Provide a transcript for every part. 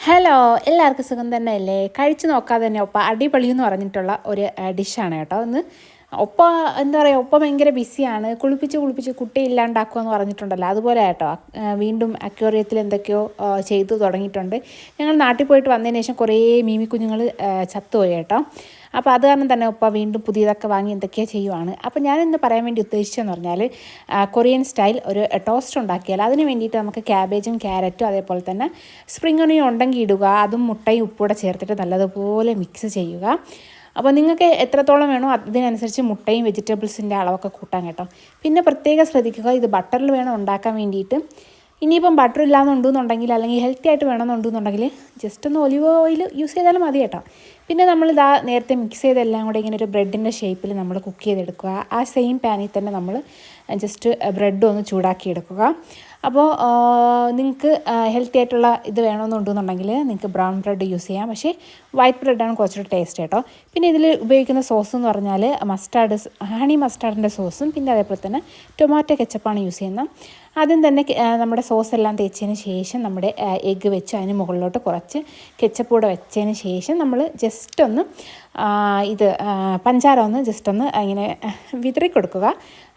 Hello, എല്ലാവർക്കും സുഖം തന്നെയല്ലേ? കഴിച്ച് നോക്കാതെ തന്നെ ഒപ്പ അടിപൊളി എന്ന് പറഞ്ഞിട്ടുള്ള ഒരു ഡിഷാണ് കേട്ടോ. ഒന്ന് ഒപ്പ എന്താ പറയുക, ഒപ്പ ഭയങ്കര ബിസിയാണ്. കുളിപ്പിച്ച് കുട്ടി ഇല്ലാണ്ടാക്കുക എന്ന് പറഞ്ഞിട്ടുണ്ടല്ലോ, അതുപോലെ കേട്ടോ. വീണ്ടും അക്വേറിയത്തിൽ എന്തൊക്കെയോ ചെയ്തു തുടങ്ങിയിട്ടുണ്ട്. ഞങ്ങൾ നാട്ടിൽ പോയിട്ട് വന്നതിന് ശേഷം കുറേ മീമി കുഞ്ഞുങ്ങൾ ചത്തുപോയി കേട്ടോ. അപ്പോൾ അത് കാരണം തന്നെ ഒപ്പ വീണ്ടും പുതിയതൊക്കെ വാങ്ങി എന്തൊക്കെയോ ചെയ്യുവാണ്. അപ്പോൾ ഞാനിന്ന് പറയാൻ വേണ്ടി ഉദ്ദേശിച്ചതെന്ന് പറഞ്ഞാൽ കൊറിയൻ സ്റ്റൈൽ ഒരു ടോസ്റ്റ് ഉണ്ടാക്കിയാൽ അതിന് വേണ്ടിയിട്ട് നമുക്ക് ക്യാബേജും ക്യാരറ്റും അതേപോലെ തന്നെ സ്പ്രിംഗ് ഒനിയൻ ഉണ്ടെങ്കിൽ ഇടുക. അതും മുട്ടയും ഉപ്പൂടെ ചേർത്തിട്ട് നല്ലതുപോലെ മിക്സ് ചെയ്യുക. അപ്പോൾ നിങ്ങൾക്ക് എത്രത്തോളം വേണോ അതിനനുസരിച്ച് മുട്ടയും വെജിറ്റബിൾസിൻ്റെ അളവൊക്കെ കൂട്ടാൻ കേട്ടോ. പിന്നെ പ്രത്യേകം ശ്രദ്ധിക്കുക, ഇത് ബട്ടറിൽ വേണം ഉണ്ടാക്കാൻ വേണ്ടിയിട്ട്. ഇനിയിപ്പം ബട്ടർ ഇല്ലാന്നുണ്ടെന്നുണ്ടെങ്കിൽ അല്ലെങ്കിൽ ഹെൽത്തി ആയിട്ട് വേണമെന്നുണ്ടെന്നുണ്ടെങ്കിൽ ജസ്റ്റ് ഒന്ന് ഒലിവ് ഓയിൽ യൂസ് ചെയ്താലും മതി കേട്ടോ. പിന്നെ നമ്മളിതാ നേരത്തെ മിക്സ് ചെയ്തെല്ലാം കൂടെ ഇങ്ങനെ ഒരു ബ്രെഡിൻ്റെ ഷേപ്പിൽ നമ്മൾ കുക്ക് ചെയ്തെടുക്കുക. ആ സെയിം പാനിൽ തന്നെ നമ്മൾ ജസ്റ്റ് ബ്രെഡ് ഒന്ന് ചൂടാക്കി എടുക്കുക. അപ്പോൾ നിങ്ങൾക്ക് ഹെൽത്തി ആയിട്ടുള്ള ഇത് വേണമെന്നുണ്ടെന്നുണ്ടെങ്കിൽ നിങ്ങൾക്ക് ബ്രൗൺ ബ്രെഡ് യൂസ് ചെയ്യാം. പക്ഷേ വൈറ്റ് ബ്രെഡാണ് കുറച്ചുകൂടി ടേസ്റ്റ് കേട്ടോ. പിന്നെ ഇതിൽ ഉപയോഗിക്കുന്ന സോസ് എന്ന് പറഞ്ഞാൽ ഹണി മസ്റ്റാർഡിൻ്റെ സോസും പിന്നെ അതേപോലെ തന്നെ ടൊമാറ്റോ കെച്ചപ്പാണ് യൂസ് ചെയ്യുന്നത്. ആദ്യം തന്നെ നമ്മുടെ സോസ് എല്ലാം തേച്ചതിന് ശേഷം നമ്മുടെ എഗ്ഗ് വെച്ച് അതിന് മുകളിലോട്ട് കുറച്ച് കെച്ചപ്പ് കൂടെ വെച്ചതിന് ശേഷം നമ്മൾ ജസ്റ്റ് ഒന്ന് പഞ്ചാര ഒന്ന് ജസ്റ്റ് ഒന്ന് ഇങ്ങനെ വിതറി കൊടുക്കുക.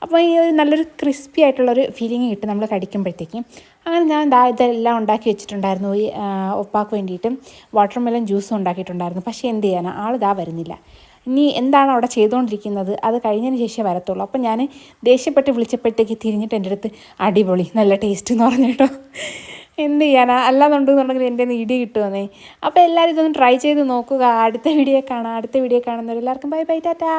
അപ്പോൾ ഈ ഒരു നല്ലൊരു ക്രിസ്പി ആയിട്ടുള്ളൊരു ഫീലിംഗ് കിട്ടും നമ്മൾ കടിക്കുമ്പോഴത്തേക്കും. അങ്ങനെ ഞാൻ ഇതെല്ലാം ഉണ്ടാക്കി വെച്ചിട്ടുണ്ടായിരുന്നു. ഈ ഒപ്പാക്ക് വേണ്ടിയിട്ടും വാട്ടർമെലൺ ജ്യൂസും ഉണ്ടാക്കിയിട്ടുണ്ടായിരുന്നു. പക്ഷേ എന്ത് ചെയ്യാനാണ്, ആൾ വരുന്നില്ല. ഇനി എന്താണ് അവിടെ ചെയ്തുകൊണ്ടിരിക്കുന്നത്, അത് കഴിഞ്ഞതിന് ശേഷമേ വരത്തുള്ളൂ. അപ്പം ഞാൻ ദേഷ്യപ്പെട്ട് വിളിച്ചപ്പോഴത്തേക്ക് തിരിഞ്ഞിട്ട് എൻ്റെ അടുത്ത് അടിപൊളി നല്ല ടേസ്റ്റ് എന്ന് പറഞ്ഞു കേട്ടോ. എന്ത് ചെയ്യാനാ, അല്ലാന്നുണ്ടെന്നുണ്ടെങ്കിൽ എൻ്റെ ഇടി കിട്ടുമെന്നേ. അപ്പോൾ എല്ലാവരും ഇതൊന്ന് ട്രൈ ചെയ്ത് നോക്കുക. അടുത്ത വീഡിയോ കാണുന്നവരെല്ലാവർക്കും ബൈ ബൈ, ടാറ്റാ.